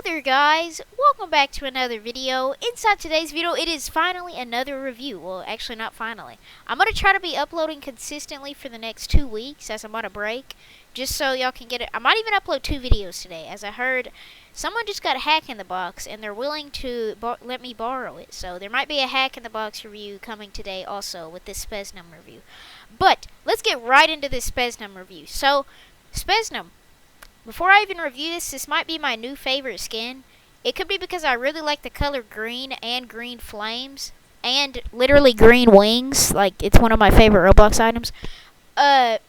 Hello there guys, welcome back to another video. Inside today's video it is finally another review. Well, actually not finally. I'm going to try to be uploading consistently for the next 2 weeks as I'm on a break. Just so y'all can get it. I might even upload 2 videos today as I heard someone just got a hack in the box and they're willing to let me borrow it. So there might be a hack in the box review coming today also with this Spesnum review. But let's get right into this Spesnum review. So Spesnum. Before I even review this might be my new favorite skin. It could be because I really like the color green and green flames. And literally green wings. Like, it's one of my favorite Roblox items. That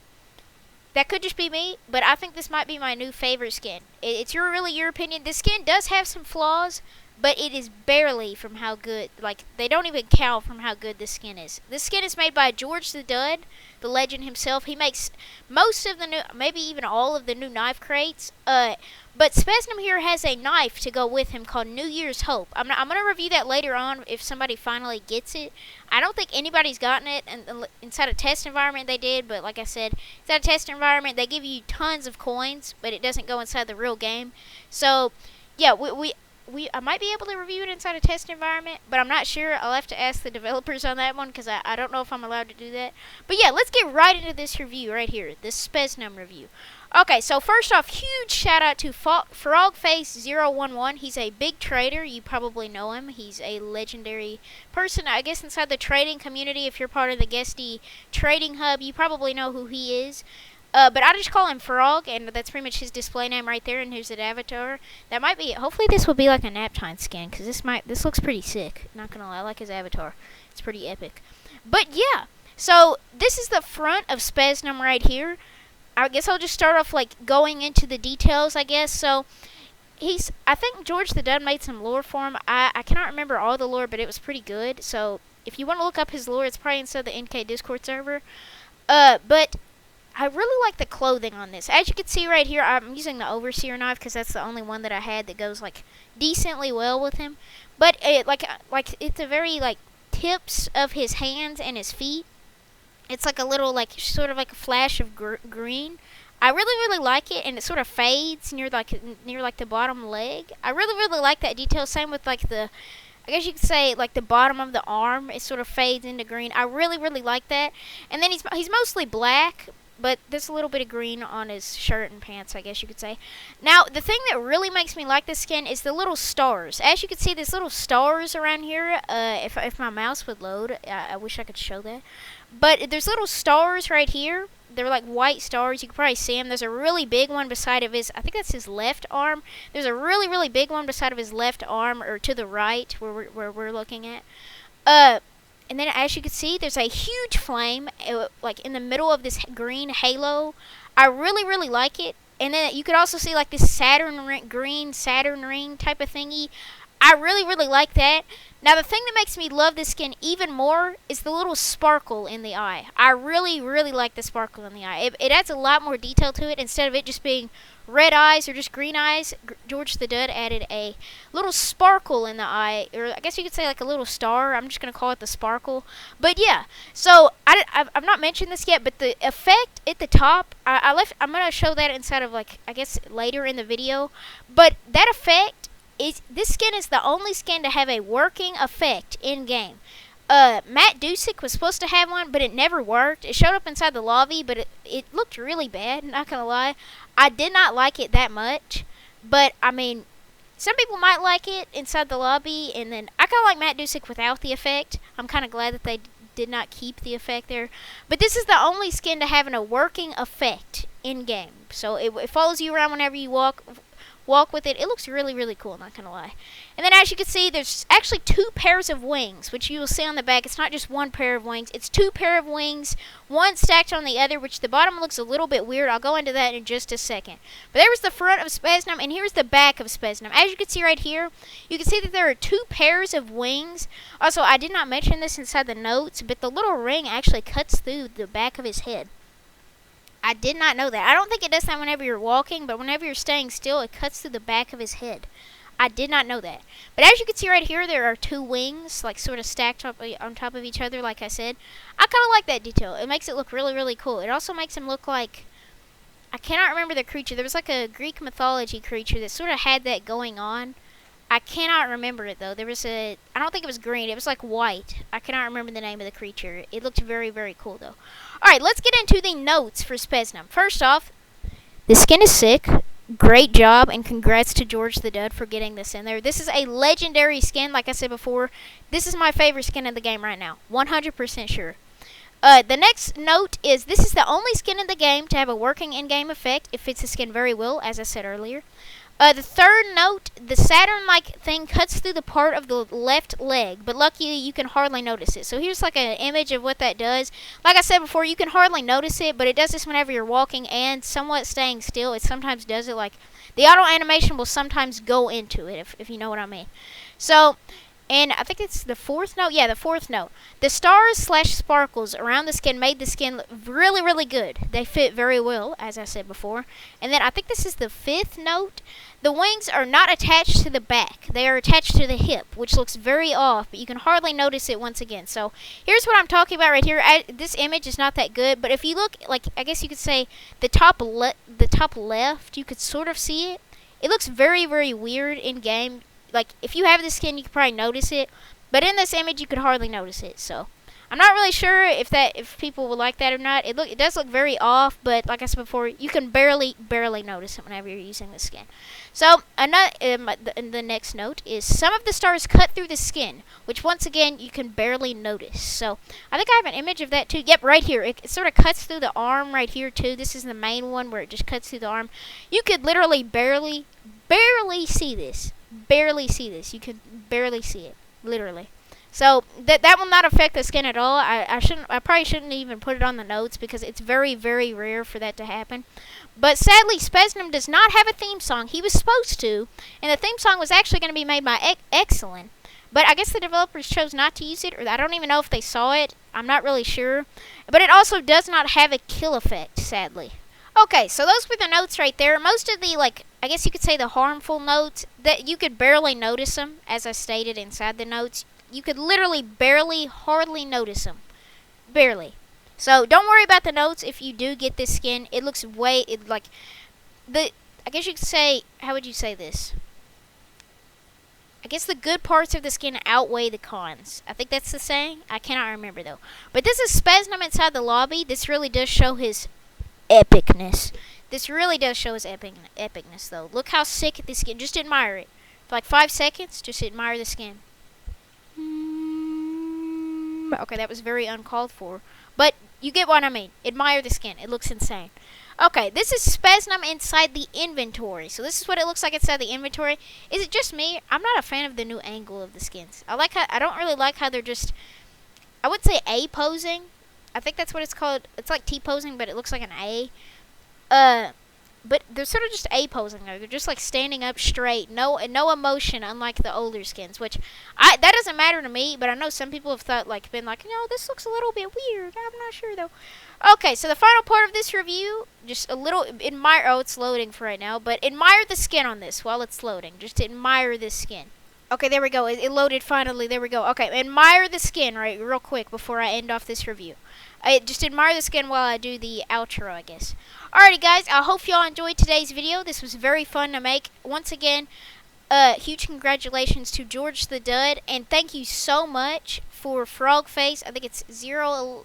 could just be me, but I think this might be my new favorite skin. It's really your opinion. This skin does have some flaws, but it is barely from how good, like, they don't even count from how good this skin is. This skin is made by GeorgeTheDud, the legend himself. He makes most of the new, maybe even all of the new knife crates. But Spesnum here has a knife to go with him called New Year's Hope. I'm going to review that later on if somebody finally gets it. I don't think anybody's gotten it inside a test environment. They did, but like I said, inside a test environment, they give you tons of coins, but it doesn't go inside the real game. So, yeah, I might be able to review it inside a test environment, but I'm not sure. I'll have to ask the developers on that one because I don't know if I'm allowed to do that. But yeah, let's get right into this review right here, this Spesnum review. Okay, so first off, huge shout out to Frogface011. He's a big trader. You probably know him. He's a legendary person, I guess, inside the trading community. If you're part of the Guesty trading hub, you probably know who he is. But I just call him Frog, and that's pretty much his display name right there, and here's an avatar. That might be it. Hopefully this will be like a nap time skin, because this looks pretty sick. Not gonna lie, I like his avatar. It's pretty epic. But yeah, so this is the front of Spesnum right here. I guess I'll just start off like going into the details, I guess. So I think GeorgeTheDud made some lore for him. I cannot remember all the lore, but it was pretty good. So if you want to look up his lore, it's probably inside the NK Discord server. But I really like the clothing on this. As you can see right here, I'm using the Overseer knife because that's the only one that I had that goes like decently well with him. But like it's the very like tips of his hands and his feet. It's like a little like sort of like a flash of green. I really like it, and it sort of fades near like the bottom leg. I really like that detail. Same with like I guess you could say like the bottom of the arm. It sort of fades into green. I really like that. And then he's mostly black, but there's a little bit of green on his shirt and pants, I guess you could say. Now, the thing that really makes me like this skin is the little stars. As you can see, there's little stars around here. If my mouse would load, I wish I could show that. But there's little stars right here. They're like white stars. You can probably see them. There's a really big one beside of his, I think that's his left arm. There's a really big one beside of his left arm, or to the right, where we're looking at. And then as you can see, there's a huge flame, like in the middle of this green halo. I really like it. And then you could also see like this green Saturn ring type of thingy. I really like that. Now the thing that makes me love this skin even more is the little sparkle in the eye. I really like the sparkle in the eye. It adds a lot more detail to it. Instead of it just being red eyes or just green eyes, GeorgeTheDud added a little sparkle in the eye, or I guess you could say like a little star. I'm just gonna call it the sparkle. But yeah, so I've not mentioned this yet, but the effect at the top, I'm gonna show that inside of like I guess later in the video. But that effect. This skin is the only skin to have a working effect in game. Matt Dusick was supposed to have one, but it never worked. It showed up inside the lobby, but it looked really bad, not gonna lie. I did not like it that much, but I mean, some people might like it inside the lobby, and then I kinda like Matt Dusick without the effect. I'm kinda glad that they did not keep the effect there. But this is the only skin to having a working effect in game. So it follows you around whenever you walk with it. It looks really cool, not gonna lie. And then as you can see, there's actually 2 pairs of wings, which you will see on the back. It's not just 1 pair of wings, it's 2 pair of wings, one stacked on the other, which the bottom looks a little bit weird. I'll go into that in just a second. But there was the front of Spesnum, and here's the back of Spesnum. As you can see right here, you can see that there are 2 pairs of wings. Also, I did not mention this inside the notes, but the little ring actually cuts through the back of his head. I did not know that. I don't think it does that whenever you're walking, but whenever you're staying still, it cuts through the back of his head. I did not know that. But as you can see right here, there are 2 wings, like sort of stacked up on top of each other, like I said. I kind of like that detail. It makes it look really cool. It also makes him look like I cannot remember the creature. There was like a Greek mythology creature that sort of had that going on. I cannot remember it though. There was I don't think it was green. It was like white. I cannot remember the name of the creature. It looked very, very cool though. Alright, let's get into the notes for Spesnum. First off, the skin is sick. Great job, and congrats to GeorgeTheDud for getting this in there. This is a legendary skin, like I said before. This is my favorite skin in the game right now. 100% sure. The next note is this is the only skin in the game to have a working in-game effect. It fits the skin very well, as I said earlier. The third note, the Saturn-like thing cuts through the part of the left leg, but luckily you can hardly notice it. So here's like an image of what that does. Like I said before, you can hardly notice it, but it does this whenever you're walking and somewhat staying still. It sometimes does it, like the auto animation will sometimes go into it, if you know what I mean. So, and I think it's the fourth note. Yeah, the fourth note. The stars/sparkles around the skin made the skin look really, really good. They fit very well, as I said before. And then I think this is the fifth note. The wings are not attached to the back. They are attached to the hip, which looks very off, but you can hardly notice it once again. So here's what I'm talking about right here. This image is not that good, but if you look, like, I guess you could say the top left, you could sort of see it. It looks very, very weird in game. Like, if you have the skin, you could probably notice it, but in this image, you could hardly notice it. So I'm not really sure if people will like that or not. It does look very off, but like I said before, you can barely notice it whenever you're using the skin. So the next note is some of the stars cut through the skin, which once again you can barely notice. So I think I have an image of that too. Yep, right here. It sort of cuts through the arm right here too. This is the main one where it just cuts through the arm. You could literally barely see this. Barely see this. You could barely see it, literally. So that will not affect the skin at all. I probably shouldn't even put it on the notes because it's very, very rare for that to happen. But sadly, Spesnum does not have a theme song. He was supposed to, and the theme song was actually going to be made by Excellent. But I guess the developers chose not to use it, or I don't even know if they saw it. I'm not really sure. But it also does not have a kill effect, sadly. Okay, so those were the notes right there. Most of the, like, I guess you could say the harmful notes, that you could barely notice them, as I stated inside the notes. You could literally hardly notice them. Barely. So don't worry about the notes if you do get this skin. It looks I guess you could say, how would you say this? I guess the good parts of the skin outweigh the cons. I think that's the saying. I cannot remember though. But this is Spesnum inside the lobby. This really does show his epicness. This really does show his epicness though. Look how sick this skin. Just admire it. For like 5 seconds, just admire the skin. Okay, that was very uncalled for. But you get what I mean. Admire the skin. It looks insane. Okay, this is Spesnum inside the inventory. So this is what it looks like inside the inventory. Is it just me? I'm not a fan of the new angle of the skins. I don't really like how they're just, I would say A posing. I think that's what it's called. It's like T posing, but it looks like an A. But they're sort of just A posing there. They're just like standing up straight, no emotion, unlike the older skins. Which that doesn't matter to me, but I know some people have been like, this looks a little bit weird. I'm not sure though. Okay, so the final part of this review, just a little admire. Oh, it's loading for right now, but admire the skin on this while it's loading. Just admire this skin. Okay, there we go. It loaded finally. There we go. Okay, admire the skin real quick before I end off this review. Just admire the skin while I do the outro, I guess. Alrighty, guys. I hope y'all enjoyed today's video. This was very fun to make. Once again, huge congratulations to GeorgeTheDud, and thank you so much for Frogface. I think it's 011.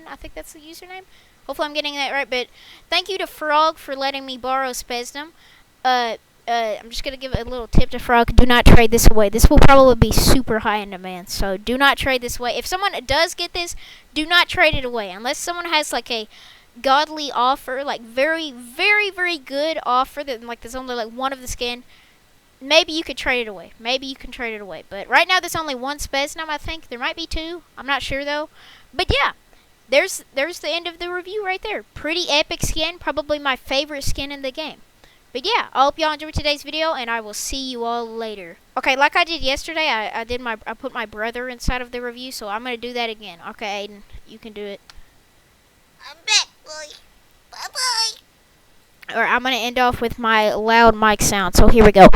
I think that's the username. Hopefully I'm getting that right. But thank you to Frog for letting me borrow Spesnum. I'm just going to give a little tip to Frog. Do not trade this away. This will probably be super high in demand. So do not trade this away. If someone does get this, do not trade it away. Unless someone has like a godly offer, like very, very, very good offer that like there's only like one of the skin. Maybe you could trade it away. Maybe you can trade it away. But right now there's only one Spesnum, I think. There might be 2. I'm not sure though. But yeah. There's the end of the review right there. Pretty epic skin. Probably my favorite skin in the game. But yeah, I hope y'all enjoyed today's video, and I will see you all later. Okay, like I did yesterday, I put my brother inside of the review, so I'm gonna do that again. Okay, Aiden, you can do it. I'm back, boy. Bye-bye. Or I'm gonna end off with my loud mic sound. So here we go.